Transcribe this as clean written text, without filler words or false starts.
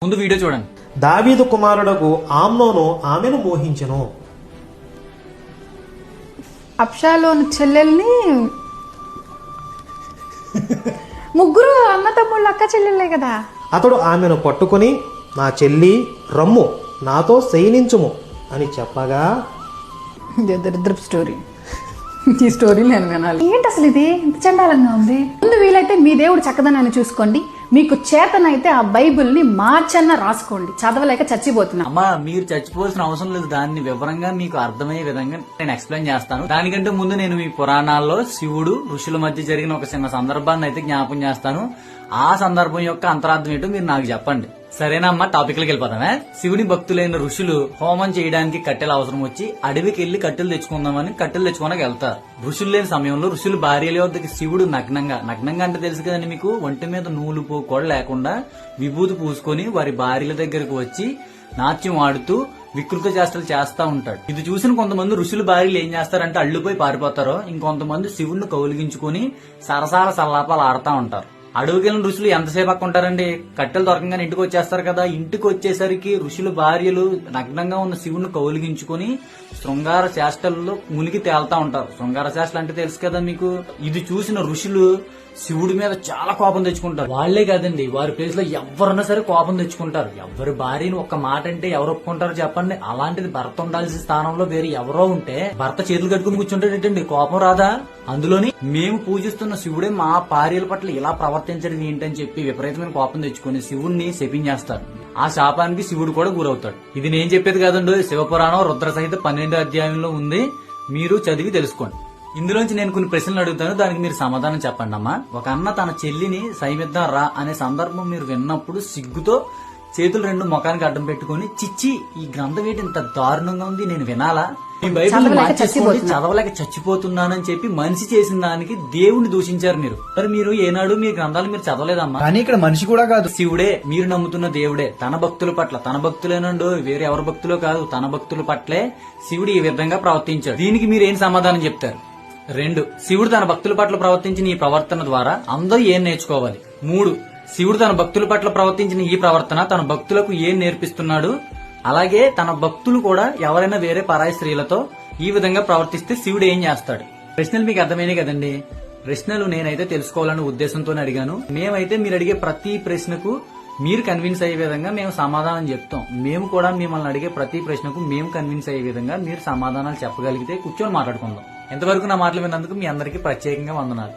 ముందు వీడియో చూడండి. దావీదు కుమారుడకు ఆమ్నోను ఆమెను మోహించెను. అబ్షాలోను చెల్లెల్ని ముగ్గురు అన్న తమ్ముళ్ళు అక్క చెల్లెళ్ళే కదా. అతడు ఆమెను పట్టుకుని, నా చెల్లి రమ్ము, నాతో శయనించుము అని చెప్పగా, దరిద్రపు స్టోరీ. ఈ స్టోరీ నేను వినాలి. ఏంటి అసలు ఇది ఇంత చండాలంగా ఉంది? ముందు వీలైతే మీ దేవుడు చక్కదనాన్ని చూసుకోండి. మీకు చేతనైతే ఆ బైబిల్ని మార్చన్న రాసుకోండి. చదవలేక చచ్చిపోతున్నా. అమ్మా, మీరు చచ్చిపోవాల్సిన అవసరం లేదు. దాన్ని వివరంగా మీకు అర్థమయ్యే విధంగా నేను ఎక్స్ప్లెయిన్ చేస్తాను. దానికంటే ముందు నేను మీ పురాణాల్లో శివుడు ఋషుల మధ్య జరిగిన ఒక చిన్న సందర్భాన్ని అయితే జ్ఞాపకం చేస్తాను. ఆ సందర్భం యొక్క అంతరార్థం ఏంటో మీరు నాకు చెప్పండి. సరేనమ్మా, టాపిక్ లోకి వెళ్ళిపోతామే. శివుని భక్తులైన ఋషులు హోమం చేయడానికి కట్టెల అవసరం వచ్చి అడవికి వెళ్లి కట్టెలు తెచ్చుకుందామని కట్టెలు తెచ్చుకోవడానికి వెళ్తారు. ఋషులు లేని సమయంలో ఋషులు భార్యల వద్దకి శివుడు నగ్నంగా అంటే తెలుసు కదండి మీకు, ఒంటి మీద నూలు కూడా లేకుండా విభూతి పూసుకొని వారి భార్యల దగ్గరకు వచ్చి నాట్యం ఆడుతూ వికృత చేష్టలు చేస్తా ఉంటాడు. ఇది చూసిన కొంతమంది ఋషుల భార్యలు ఏం చేస్తారంటే అల్లుపోయి పారిపోతారో, ఇంకొంతమంది శివుణ్ణి కౌలిగించుకుని సరసాల సల్లాపాలు ఆడుతా ఉంటారు. అడవికి వెళ్ళిన ఋషులు ఎంతసేపు అక్క ఉంటారండి? కట్టెలు దొరకంగానే ఇంటికి వచ్చేస్తారు కదా. ఇంటికి వచ్చేసరికి ఋషుల భార్యలు నగ్నంగా ఉన్న శివుణ్ణి కౌలిగించుకుని శృంగార చేష్టల్లో మునిగి తేలుతా ఉంటారు. శృంగార చేష్టలు అంటే తెలుసు కదా మీకు. ఇది చూసిన ఋషులు శివుడి మీద చాలా కోపం తెచ్చుకుంటారు. వాళ్లే కాదండి, వారి ప్లేస్ లో ఎవరన్నా సరే కోపం తెచ్చుకుంటారు. ఎవరి భార్యని ఒక్క మాట అంటే ఎవరు ఒప్పుకుంటారో చెప్పండి? అలాంటిది భర్త ఉండాల్సిన స్థానంలో వేరే ఎవరో ఉంటే భర్త చేతులు కట్టుకుని కూర్చుంటాడేంటండి? కోపం రాదా? అందులోని మేము పూజిస్తున్న శివుడే మా భార్యల పట్ల ఇలా ప్రవర్తించడం ఏంటని చెప్పి విపరీతమైన కోపం తెచ్చుకుని శివుణ్ణి శపించేస్తారు. ఆ శాపానికి శివుడు కూడా గురవుతాడు. ఇది నేను చెప్పేది కాదండి, శివపురాణం రుద్ర సహిత 12వ అధ్యాయంలో ఉంది. మీరు చదివి తెలుసుకోండి. ఇందులోంచి నేను కొన్ని ప్రశ్నలు అడుగుతాను, దానికి మీరు సమాధానం చెప్పండి అమ్మా. ఒక అన్న తన చెల్లిని సైమిద్దాం రా అనే సందర్భం మీరు విన్నప్పుడు సిగ్గుతో చేతులు రెండు ముఖానికి అడ్డం పెట్టుకుని, చిచ్చి ఈ గ్రంథం ఏంటి ఇంత దారుణంగా ఉంది, నేను వినాలా? ఈ బైబిల్ మార్చేసుకోండి, చదవలేక చచ్చిపోతున్నానని చెప్పి మనిషి చేసిన దానికి దేవుణ్ణి దూషించారు మీరు. మరి మీరు ఏనాడు మీ గ్రంథాలు మీరు చదవలేదమ్మా? కానీ ఇక్కడ మనిషి కూడా కాదు, శివుడే, మీరు నమ్ముతున్న దేవుడే తన భక్తుల పట్ల, తన భక్తులేనండు వేరే ఎవరి భక్తులో కాదు, తన భక్తుల పట్లే శివుడు ఈ విధంగా ప్రవర్తించాడు. దీనికి మీరు ఏం సమాధానం చెప్తారు? 2, శివుడు తన భక్తుల పట్ల ప్రవర్తించిన ఈ ప్రవర్తన ద్వారా అందరూ ఏం నేర్చుకోవాలి? 3, శివుడు తన భక్తుల పట్ల ప్రవర్తించిన ఈ ప్రవర్తన తన భక్తులకు ఏం నేర్పిస్తున్నాడు? అలాగే తన భక్తులు కూడా ఎవరైనా వేరే పరాయి స్త్రీలతో ఈ విధంగా ప్రవర్తిస్తే శివుడు ఏం చేస్తాడు? ప్రశ్నలు మీకు అర్థమైనాయి కదండి? ప్రశ్నలు నేనైతే తెలుసుకోవాలనే ఉద్దేశంతోనే అడిగాను. మేమైతే మీరు అడిగే ప్రతి ప్రశ్నకు మీరు కన్విన్స్ అయ్యే విధంగా మేము సమాధానం చెప్తాం. మేము కూడా మిమ్మల్ని అడిగే ప్రతి ప్రశ్నకు మేము కన్విన్స్ అయ్యే విధంగా మీరు సమాధానాలు చెప్పగలిగితే కూర్చొని మాట్లాడుకుందాం. ఎంతవరకు నా మాటలు విన్నందుకు మీ అందరికీ ప్రత్యేకంగా వందనాలు.